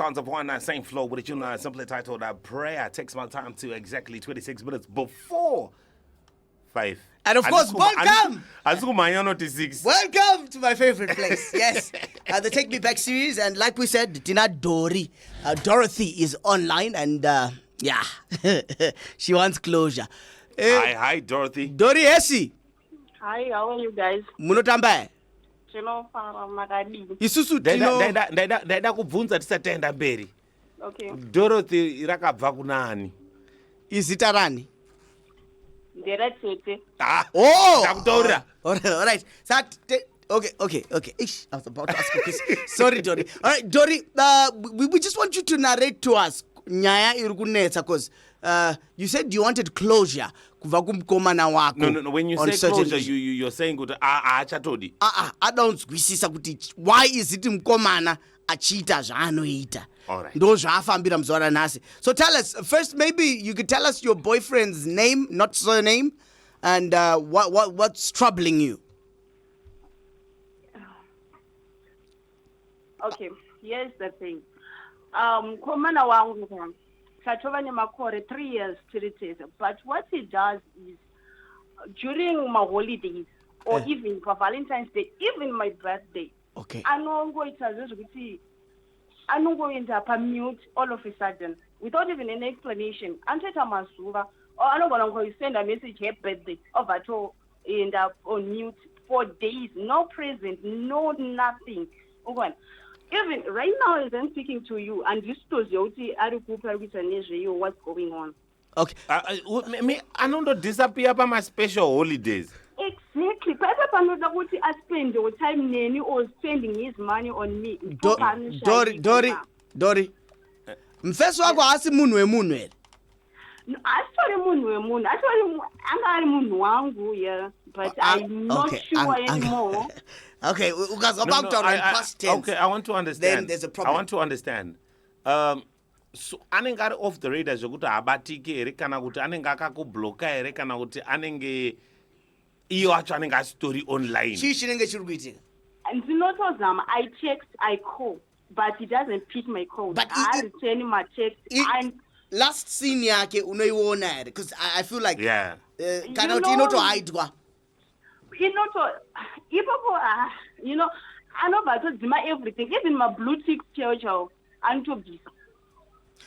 sounds of one same flow with a tune simply titled Prayer. Takes my time to exactly 26 minutes before 5. And of course, welcome! Welcome to my favorite place. Yes, the Take Me Back series. And like we said, Tina Dorothy is online and yeah, she wants closure. Hi, Dorothy. Dori Hesi. Hi, how are you guys? Munotamba. Isusu ndaida kubvunza tisatenda mberi. Okay. Dorothy rakabva kunani? Izita rani? Nderatete. Oh! Ndakutaurira. All right. Okay. Ish, I was about to ask you this. Sorry, Dori. All right, Dori, we just want you to narrate to us nyaya iri kunetsa because you said you wanted closure kubva kumukomana wako. No. When you say closure, you're saying kuti achatodi. Adaunzwisisa kuti why is it mukomana achiita zvaanoita. Alright. Ndo zvaafambira muzuva ranhasi. So tell us, first maybe you could tell us your boyfriend's name, not surname, and what's troubling you. Okay, here's the thing. Komana wangu tatova nemakore 3 years tiritese, but what he does is during my holidays or even for Valentine's Day, even my birthday, okay, anongoita zvekuti anongoenda pamute all of a sudden without even an explanation. Antoita mazuva or anogona send a message happy birthday over to end up on mute for days, no present, no nothing. Even right now as I'm speaking to you, and you what's going on. Okay. Me anondo disappear by my special holidays. Exactly. Perhaps anoda kuti spend your time neni or spending his money on me. Dori. Mfeso wako asi munhu wemunhu ere? No, asori munhu wemunhu. Asori angari munhu wangu, yeah, but I'm not sure anymore. Okay, because about past tense. Okay, I want to understand. Then there's a problem. I want to understand. So anenge ari off the radar zvokuti habatiki here kana kuti anenge akakubloka here kana kuti anenge iyo acho anenge asitori online. Chii chinenge chiri kuitika? Ndinotozama, I text, I call, but he doesn't pick my call. But I return my text. Last scene yake unoiona here because I feel like yeah. Kana kuti inotohaidwa. I know about everything, even my blue tick chow, and to be.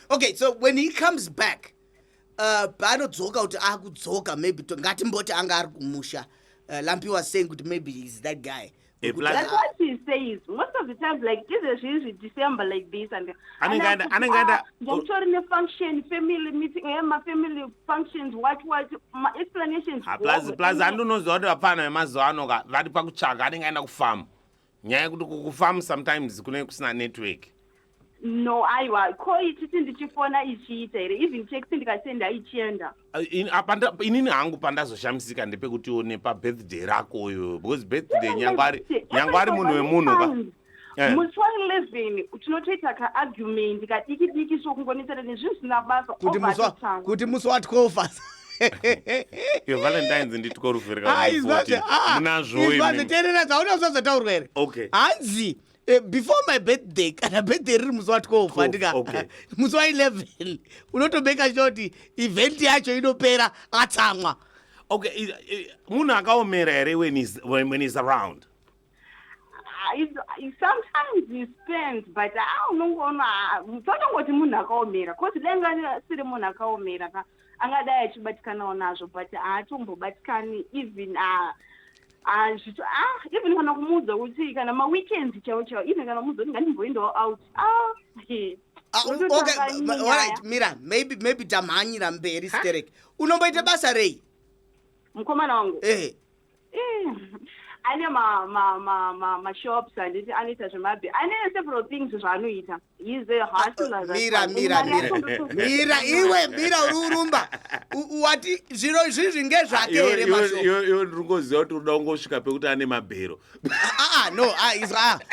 Okay, so when he comes back, panodzoka kuti akudzoka maybe ngatimboti anga ari kumusha. Lampi was saying that maybe he's that guy. That's what he says. Most of the time, like this is usually December like this, and function, family meeting, my family functions, what my explanations. Plus, I don't know what apana emazoano ga vari pakutsvaga anengaenda kufarm. Nyaya kuti kufarm sometimes kunenge kusina network. No, aiwa call it ndichifona ichiita here, even text ndikasenda ichienda. Inini hangu pandazoshamisika ndepekuti one pabirthday rakoyo because birthday nyangwari munhu wemunhu ba. Musi wa11 tinotoita ka-argument kadiki sokungonesana nezvinhu zvisina basa kuti musi wa12 yo Valentine's nditikorufereka munazvo terera zvaunozvazotaurwa here. Okay, hanzi before my birthday kana birthday riri musi wa12 andika musi wa11 unotobeka shoti event yacho inopera atsamwa. Okay, munhu akaomera here when he's around. Sometimes he spends, but unongoti munhu akaomera because denga siri munhu akaomera angadai achibatikanawo nazvo but haatombobatikani even even kana kumuudza kuti kana maweekends chaiwo even kana kumuudza kuti ngandimboendawo out okay, all right, Mira, maybe tamhanyira mberi sterek. Unomboita basa rei? Mukomana wangu? Ane ma-shops anditi anoita zvemabhi. Ane several things zvaanoita. He's a hustler. Mira, urumba. Wati zviro izvi ngezvake here mashop. Yo ndingoziva kuti unoda kungosvika pekuti ane mabhero. No,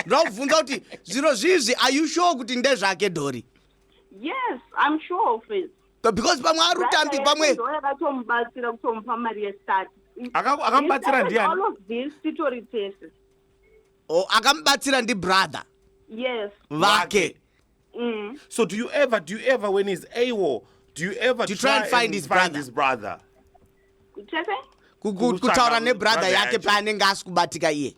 ndakubvunza kuti zviro zvizvi are you sure kuti ndezvake Dori? Yes, I'm sure of it. Because pamwe arutambi pamwe akatomubatsira kutomupa mari yestart. Akamubatsira ndiani? All of this story tests. Akamubatsira ndi brother. Yes. Vake. So do you ever when he's AWOL, do you ever try and find his brother? Kutaura nebrother yake paanenge asikubatika iye.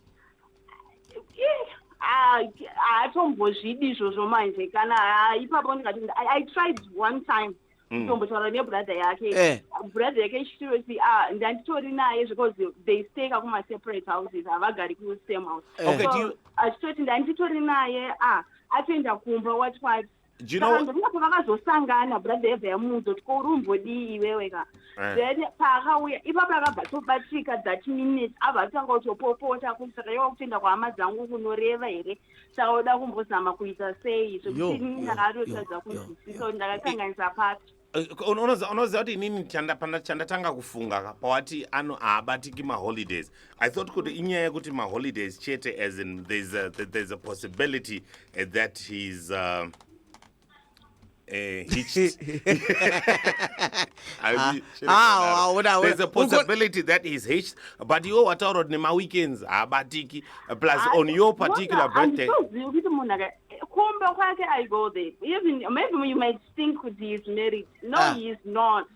Atombozvidi izvozvo manje kana ipapo ndikati I tried one time kutombotaura nebrother yake. Brother yake seriously ndanditori naye because they stay kuma separate houses havagari ku same house. Okay, do you achitoti ndanditori naye atoenda kumba what do you know vakazosangana brother ebva yamuudza kuti korumbodii iwewe ka then paakauya ipapo akabva tobatika that minute abva atanga kutopopota kusaka iwa kutoenda kwahama dzangu kunoreva here saka oda kumbozama kuita sei zvekuti ndakatotadza kunzwisisa ndakakanganisa papi. unoziva kuti inini chandatanga kufunga pawati haabatiki maholidays. I thought kuti inyaya yekuti maholidays chete, as in there's a possibility that he's hitched. There's a possibility that he's hitched, but you wataura kuti nema weekends haabatiki, plus on your particular birthday. Kumba kwake I go there. Even maybe you might think he is married. No, he is not.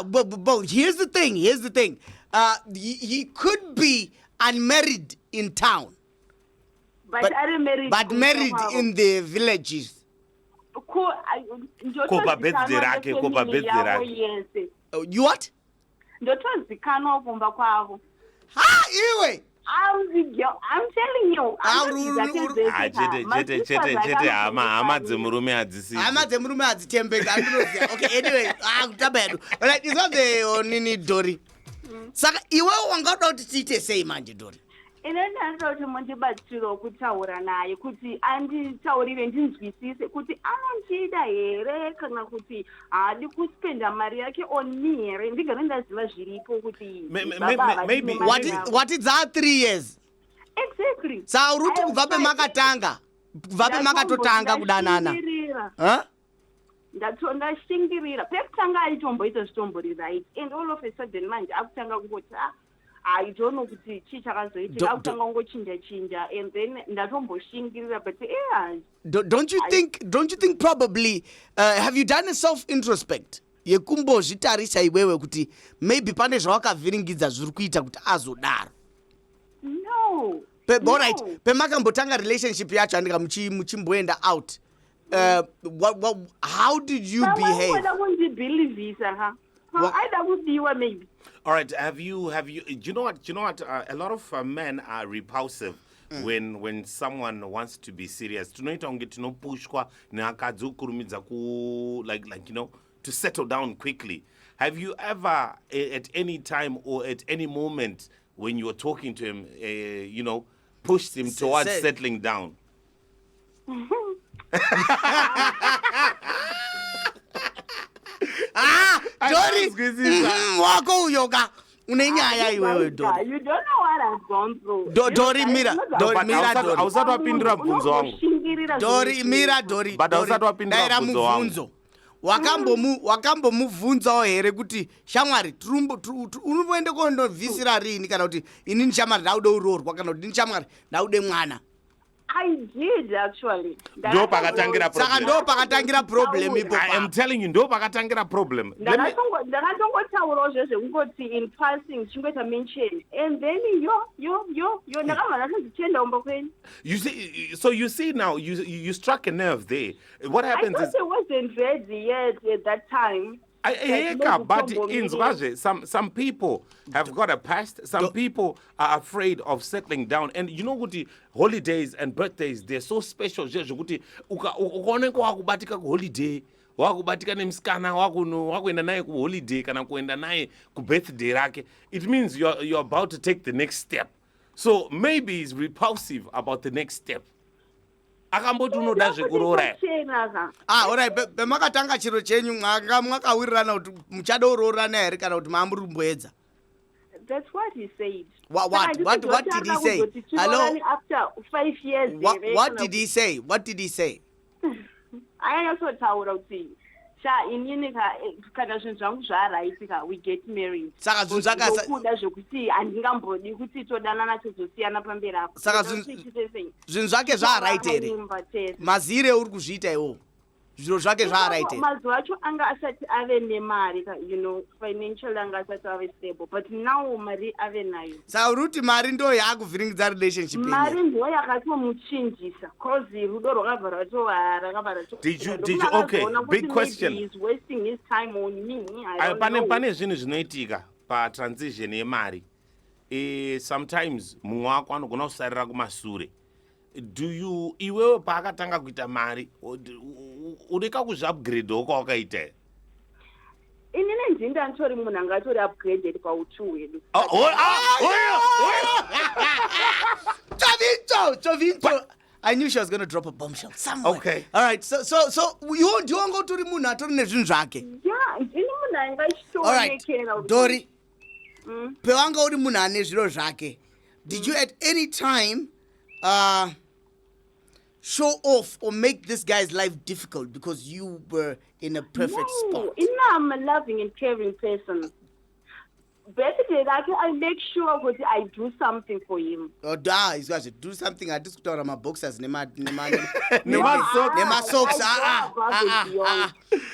But here's the thing. He could be unmarried in town, but married in the villages. Kopa birthday rake. You what? Ndotozikanwa kumba kwavo. Iwe. I'm telling you. Chete hama dzemurume hadzisi. Hama dzemurume hadzitembeka. Okay, anyway, kutabedu. Alright, is that the nini Dori? Saka iwe wangada kuti tiite sei manje Dori? Ine ndinoda kuti mundibatsire kutaura naye kuti anditaurire ndinzwisise kuti anondida here kana kuti haadi kuspenda mari yake on me here ndigare ndaziva zviripo kuti maybe what is that 3 years? Exactly. Saka uruti kubva pemakatotanga kudanana. Ndashingirira pekutanga aitomboita zvitombo right and all of a sudden manje akutanga kungoti I don't know kuti chi chakazoitika akutanga kungochinja and then ndatomboshingirira but don't you think probably have you done a self introspect yekumbozvitarisa iwewe kuti maybe pane zvawakavhiringidza zviri kuita kuti azodaro? No. Alright, pemakambotanga relationship yacho andika muchimboenda out. How did you behave? Maybe. All right, have you do you know what a lot of men are repulsive when someone wants to be serious. Tunoita unge tinopushwa neakadzi kurumidza ku like to settle down quickly. Have you ever at any time or at any moment when you were talking to him pushed him towards settling down? Dori, wako uyoga unenyaya iwewe Dori. You don't know what I've gone through. Dori mira Dori. Ausati wapindura mubvunzo wangu. Dori mira Dori. But ausati wapindura mubvunzo wangu. Wakambomubvunzawo here kuti shamwari unomboende kondobvisira rini kana kuti inini shamwari ndaude uroorwa kana kuti inini shamwari ndaude mwana? I did actually. Ndo pakatangira problem. Saka ndo pakatangira problem ipo. I am telling you, ndo pakatangira problem. Ndakatongotaurawo zvezvekungoti in passing chingoita mention and then yo ndakamana tozitenda umba kweni. You see now you struck a nerve there. What happens is I wasn't ready yet at that time. But some people have got a past. Some people are afraid of settling down. And you know what, holidays and birthdays, they're so special. Ukaoneka wakubatika ku holiday, wakubatika nemskana wakuenda naye ku holiday kana kuenda naye ku birthday rake. It means you're about to take the next step. So maybe he's repulsive about the next step. Akamboti unoda zvekurora. Alright, pemakatanga chiro chenyu mwakawirirana kuti muchada uroorana here kana kuti maamurumboedza? That's what he said. What did he say? Hello? After 5 years. What did he say? What did he say? Ayanyasotaura kuti inini kana zvinhu zvangu zvaraitika we get married. Saka zvinhu zvakakuda zvekuti handingambodi kuti todanana tozosiyana pamberi apo. Saka zvinhu zvake zvaraite here. Mazire uri kuzviita iwo. zviro zvake zvaaraite mazuva acho anga asati ave nemari financial anga asati ave stable, but now mari ave nayo. Saka uri kuti mari ndo yaakuvhiringidza relationship mari ndo yakatomuchinjisa cause rudo rwakabva rakabva okay, big question. He's wasting his time on me. I don't know. Pane zvinhu zvinoitika patransition yemari. Sometimes mumwe wako anogona kusarira kumashure. Iwewe paakatanga kuita mari udeka kuzviupgradewo kwawakaita here? Inini ndindantori munhu angatori upgraded pautu hwedu. Chovinto. I knew she was going to drop a bombshell somewhere. Okay. All right. So you ndiwanga utori munhu atori nezvinhu zvake. Yeah, ndini munhu angachitonekera. All right. Dori. Pewanga uri munhu ane zviro zvake. Did you at any time show off or make this guy's life difficult because you were in a perfect spot? No, I'm a loving and caring person. Basically, I make sure that I do something for him. Oh, he's got to do something. I just put on my boxers, my socks.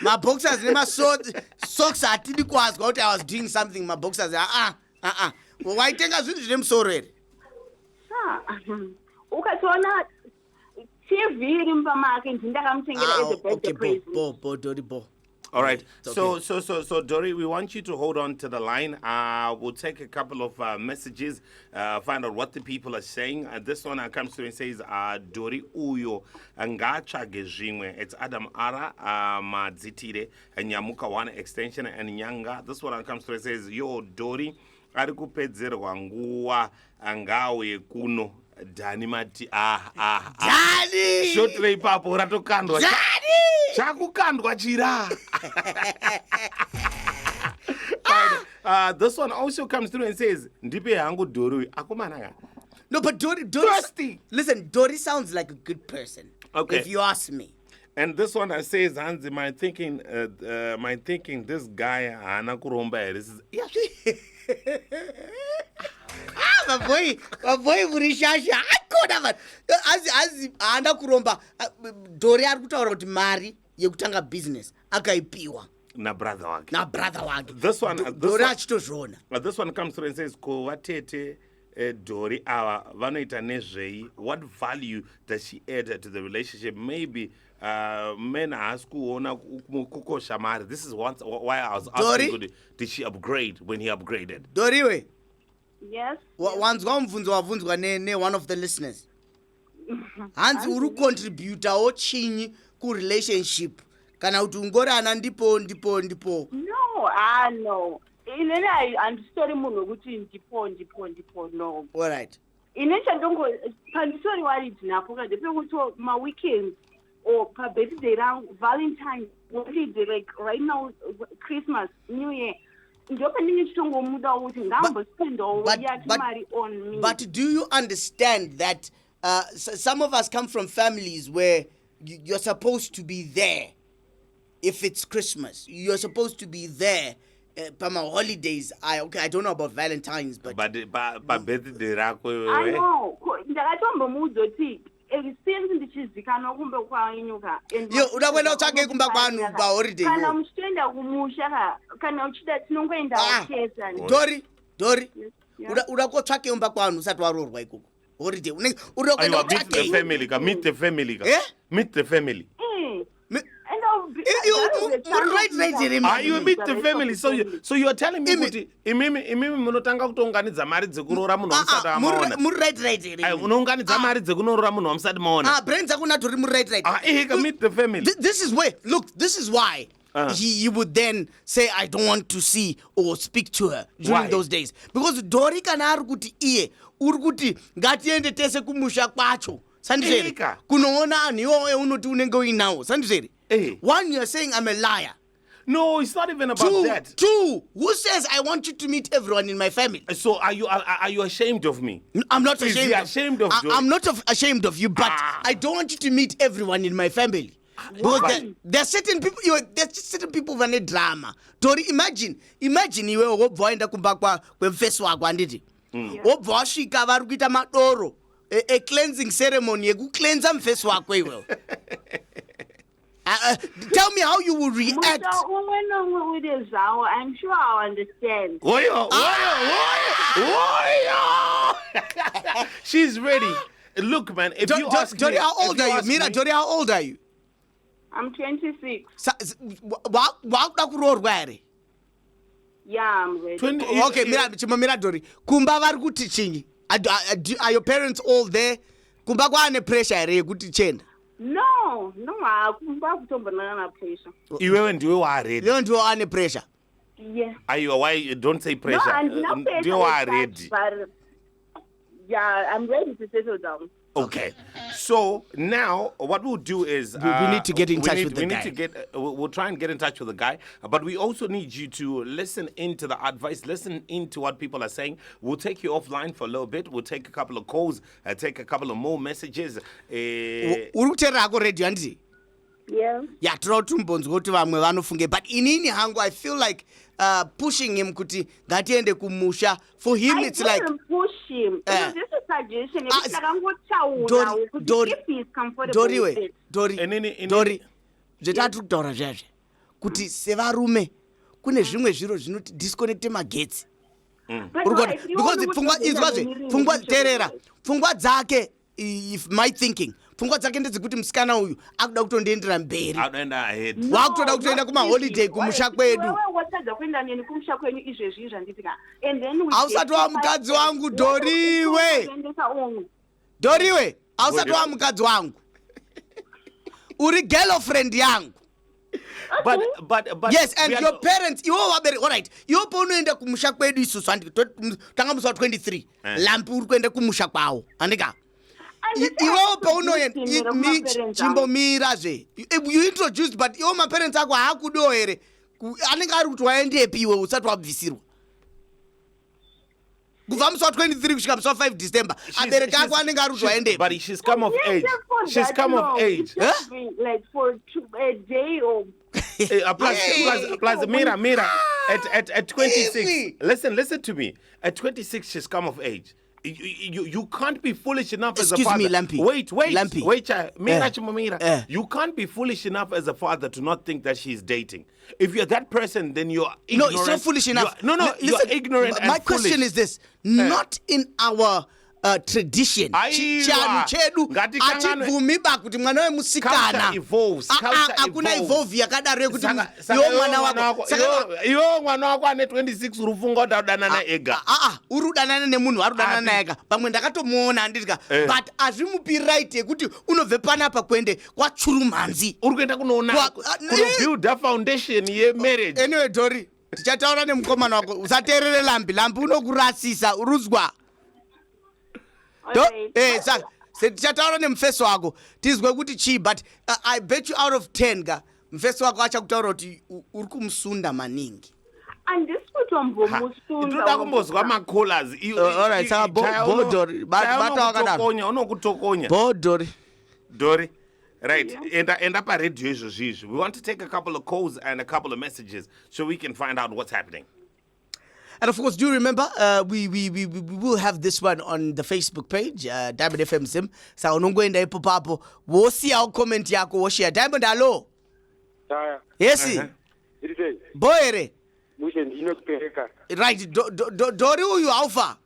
My boxers, my socks. I didn't ask what I was doing something. My boxers, Well, why think I should them so red? Ukatona TV rimbamarket ndakamtengera as a birthday present. Bo. All right. Okay. So Dori, we want you to hold on to the line. We'll take a couple of messages, find out what the people are saying. This one comes through and says, Dori uyo ngachage zvimwe. It's Adam Ara madzitire nyamuka one extension and nyanga. This one comes through and says, yo Dori ari kupedzerwa nguwa ngawe kuno. Dani mati Dani shotre ipapo ratokandwa chakukandwa chira. This one also comes through and says ndipe hangu Dori akomana. No, but Dori listen, Dori sounds like a good person. Okay. If you ask me. And this one says, Hansi, my thinking this guy hana kuromba. This is my boy Burishasha. I could have as anda kuromba Dori ari kutaura kuti mari yekutanga business akaipiwa na brother wake. This one comes through and says kovatete Dori ava vanoita nezvei. What value does she add to the relationship? Maybe men ask kukosha mari. This is why I was asking, did she upgrade when he upgraded? Dori we. Yes. Wanzwa mvunzwa ne one of the listeners. Hansi uri contributor chinyi ku relationship kana kuti ungorana ndipo. No. Inene I understood munhu kuti ndipo no. All right. Inene chandongo pandisori wari dzinapo kade pekuti ma weekends or pa birthday rang Valentine holiday like right now Christmas New Year. But do you understand that some of us come from families where you're supposed to be there if it's Christmas? You're supposed to be there for my holidays. I don't know about Valentine's, but birthday I know. udakwenda utsvake kumba kwanu paholiday kana muchitoenda kumusha kana uchida tinongoenda kucheza. Dori udakotsvake kumba kwanu usati waroorwa ikoko holiday udakwenda utsvake meet the family you meet the family. So you are telling me kuti imimi munotanga kutounganidza mari dzekuroora munhu wamusati amaona. Unounganidza mari dzekuroora munhu wamusati maona. Brains akuna tori right. Meet the family. This is why he would then say I don't want to see or speak to her during those days, because Dori kana ari kuti iye uri kuti ngatiende tese kumusha kwacho sandizvere kunoona anhu iwowe unoti unenge uinawo sandizvere. One, you're saying I'm a liar. No, it's not even about that. Two, who says I want you to meet everyone in my family? So are you ashamed of me? I'm not ashamed. Is he ashamed of you? I'm not ashamed of you, but I don't want you to meet everyone in my family. Because there are certain people. There's certain people who need drama. Dori, imagine iwe wobva waenda kumba kwemfesi wako anditi. Wobva wasvika vari kuita madoro a cleansing ceremony yekucleansa mfesi wako iwewe. Tell me how you will react. I'm sure I'll understand. She's ready. Look, man, if you ask Dory, me, how old are you? Mira, Dory, how old are you? I'm 26. Yeah, I'm ready. 20, Okay, Mira, Dory. Kumba vari kuti chinyi? Are your parents all there? Kumba kwaane pressure here yekuti chenda? No, hakumba kutombonana pressure. Iwewe ndiwe waredi. Iwewe ndiwe wane pressure. Yeah. Why you don't say pressure? No, and no pressure. Ndiwe waredi. But yeah, I'm ready to settle down. Okay, so now what we'll do is we need to get in touch with the guy. We'll try and get in touch with the guy, but we also need you to listen into the advice, listen into what people are saying. We'll take you offline for a little bit. We'll take a couple of calls, take a couple of more messages. Uri kuteerera hako radio handiti? Yeah. Yeah, tinotumbonzwa kuti vamwe vanofunge, but inini hangu I feel like pushing him kuti ngatiende kumusha. For him it's like I didn't push him. It was just a suggestion. If he's comfortable with it. Dory, zvetatu kutaura zvazve kuti sevarume kune zvimwe zviro zvinoti disconnecte magetsi. Because pfungwa terera, pfungwa dzake, if my thinking, pfungwa dzake ndedzekuti musikana uyu akuda kutondiendera mberi, wakutoda kutoenda kumaholiday kumusha kwedu. Ausati wa mukadzi wangu Doriwe, ausati wa mukadzi wangu, uri girlfriend yangu. But yes, and your parents, all right, iwo paunoenda kumusha kwedu isusu tanga musi wa 23 lampi uri kuenda kumusha kwawo handika iwewo paunoenda chimbomirazve you introduced, but iwo maparents ako haakudiwo here anenge ari kuti waendepi iwe usati wabvisirwa kubva musi wa 23 kusvika musi wa 5 December abereki ako anenge ari kuti waendepi. But she's come of age. She's come of age. Like for a day or plus Mira at 26. Listen to me. At 26 she's come of age. You can't be foolish enough as a father. Excuse me, Lampy. Wait, Lampy. Mira. You can't be foolish enough as a father to not think that she's dating. If you're that person, then you're ignorant. No, it's not foolish enough. You're ignorant and my question is this. Not in our tradition. Chichanu chedu achibvumiba kuti mwana wemusikana hakuna evolve yakadaro yekuti iwo mwana wako iwo mwana wako ane 26 uri kufunga kuti adanana ega uri kudanana nemunhu ari kudanana naye ega pamwe ndakatomuona handitika but azvimupi right yekuti unobve panapa kuende kwachurumanzi uri kuenda kunoona build a foundation yemarriage. Anyway, Dory, tichataura nemukomana wako usateerere lambi unokurasisa uruzwa. Saka tichataura nemufeso wako tizwe kuti chii, but I bet you out of 10 ga mufeso wako achakutaura kuti uri kumusunda maningi. Handisi kutombomusunda. Toda kumbozwa macolors. All right, saka Bodori bata wakadaro unokutokonya. Dory. Right, end up at radio. We want to take a couple of calls and a couple of messages so we can find out what's happening. And of course, do you remember we will have this one on the Facebook page, Diamond FM Sim. So unongoenda ipo papo, wosia comment yako woshia. Diamond, hello. Yes. Boyere. Right. Dori uyu alpha.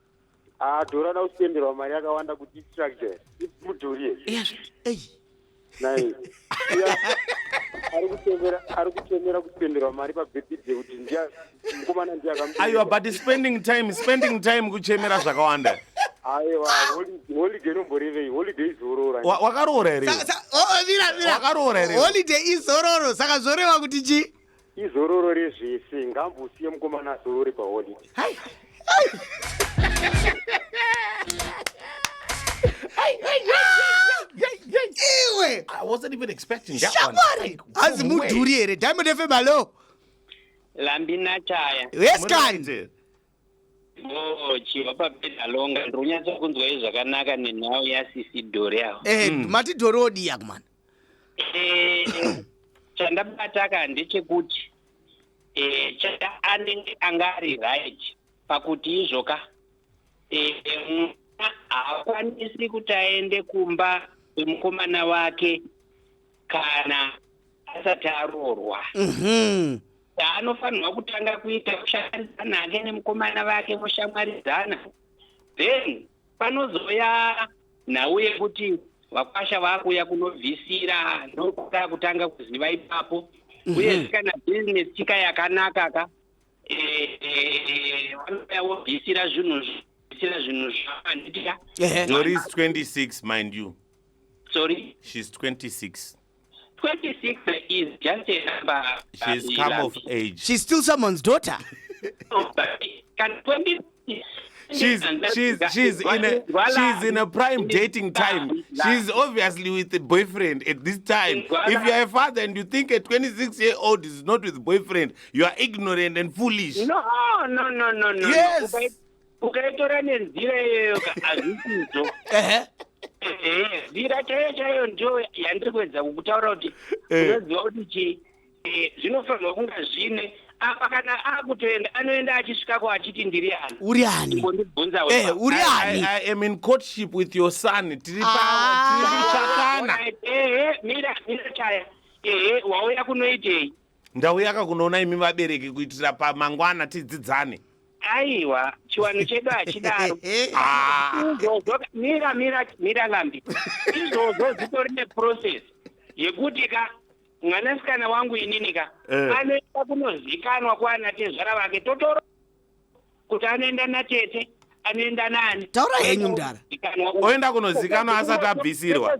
Dora na usendera mari yakawanda kuti structure. Mudori. Yes. Hey. Nai. Ari kutemera kupendera mari pa birthday kuti ndia mukomana ndia kam. Ayo, but spending time kuchemera zvakawanda. Aiwa, holiday nomboreve, holiday izorora. Wakarora here. Mira. Wakarora here. Holiday izororo, saka zorewa kuti chi? Izororo rezvese, ngambusiye mukomana azorore pa holiday. Hai. Iwe, I wasn't even expecting that one. Azimuduri here. Diamond FM, hello. Lambina chaya. Yes, kan. Chiva papeda longa ndrunyatsa kunzwa zvakanaka nenhau yasisi Dori yawo. Mati Dori odiya kumana. Chandabataka ndechekuti anenge angari right pakuti izvoka haakwanisi kuti aende kumba kwemukomana wake kana asati aroorwa Mhm. anofanirwa kutanga kuita kushamwaridzana hake nemukomana vake voshamwaridzana, then panozoya nhau yekuti vakwasha vakuya kunovhisira ndokuda kutanga kuziva ipapo. Uye kana business chika yakanaka ka vanoya vobvisira zvinhu zvavanditika. Dori is 26, mind you. Sorry, She's 26. 26 is just a number. She's come of age. She's still someone's daughter. Can 20? She's in a prime dating time. She's obviously with a boyfriend at this time. If you are a father and you think a 26-year-old is not with a boyfriend, you are ignorant and foolish. No. Yes. Ukaitora nenzira iyoyo hazvisidzo. Nzira chaiyo ndo yandiri kuedza kukutaura kuti unoziva kuti zvinofanirwa kunga zvine apa kana akutoenda anoenda achisvikako achiti ndiri ani. Uri ani? Ngondibvunza Uri ani? I am in courtship with your son. Tirichakana. Mira chaya. Wauya kunoitei? Ndauya kunoona imi vabereki kuitira pamangwana tidzidzane. Aiwa, chiwano chedu hachidaro. Mira lambi. Izvozvo zvitori neprocess yekuti ka mwanasikana wangu ininika anoenda kunozikanwa kuana tezvara vake totoro kuti anoenda natete anoenda nani. Taura henyu mudhara. Oenda kunozikanwa asati abvisirwa.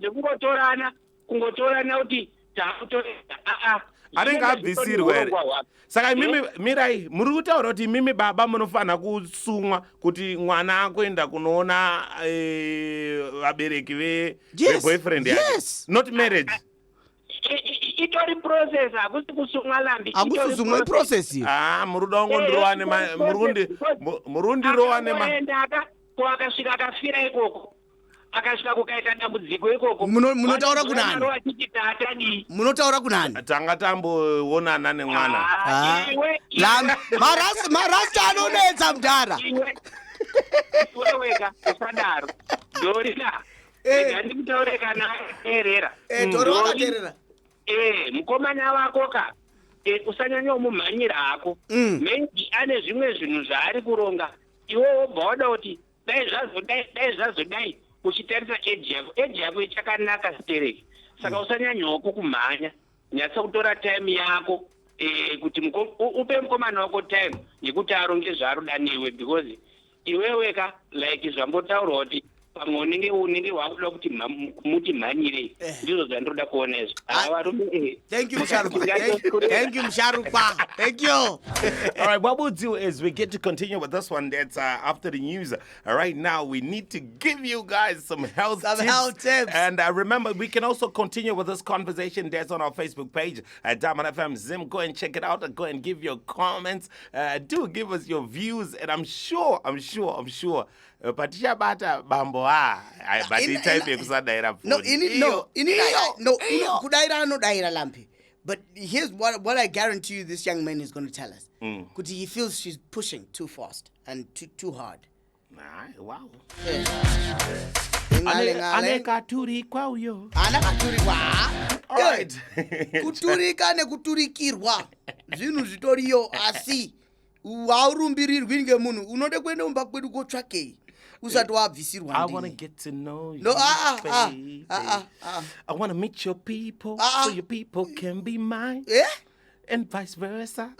Kungotorana kuti takutorera. Anenge abvisirwa ere. Saka imimi mirai muri kutaura kuti imimi baba munofanira kusumwa kuti mwana akuenda kunoona vabereki veboyfriend yake. Yes. Not marriage. Itori process hakusi kusumwa lambi. Hakusi sumwa process iyo. Muruda wangondirowa murundirowa endaka ko akasvika akafira ikoko. Akasvika kukaita dambudziko ikoko. Munotaura kunani? Achiti taatadi. Munotaura kunani? Tanga tamboonana nemwana. Marasta anonetsa mudhara. Weka usadaro. Dorina. Ndikutaure kana erera. Dori wakaterera. Mukomana wako ka. Usanyanya umumhanyira hako. Maybe ane zvimwe zvinhu zvaari kuronga. Iwe wobva wada kuti dai zvazodai. Uchitarisa age yako ichakanaka stereki. Saka usanyanyawo kumhanya. Nyatsa kutora time yako kuti upe mukomana wako time yekuti aronge zvaaroda newe, because iwewe ka like zvambotaurwa kuti pamwe unenge wakuda kuti muti mhanyirei. Ndizvo zvandoda kuona izvo. Thank you, Musharukwa. Thank you, Musharukwa. Thank you. All right, what we'll do is we get to continue with this one. That's after the news. Right now, we need to give you guys some health tips. And remember, we can also continue with this conversation. That's on our Facebook page at Diamond FM Zim. Go and check it out and go and give your comments. Do give us your views. And I'm sure. Patisha bata bambo but it type yekusadayira kudaira anodaira lampi. But here's what I guarantee you this young man is going to tell us. Because he feels she's pushing too fast and too hard. Wow. Anekaturikwa uyo. Anekaturikwa. All right. Kuturika nekuturikirwa. Zvinhu zvitoriyo asi waurumbirirwi ngemunhu unode kuenda umba kwedu kotsvakei usati wabvisirwa. I want to get to know you. No, I want to meet your people so your people can be mine. And vice versa.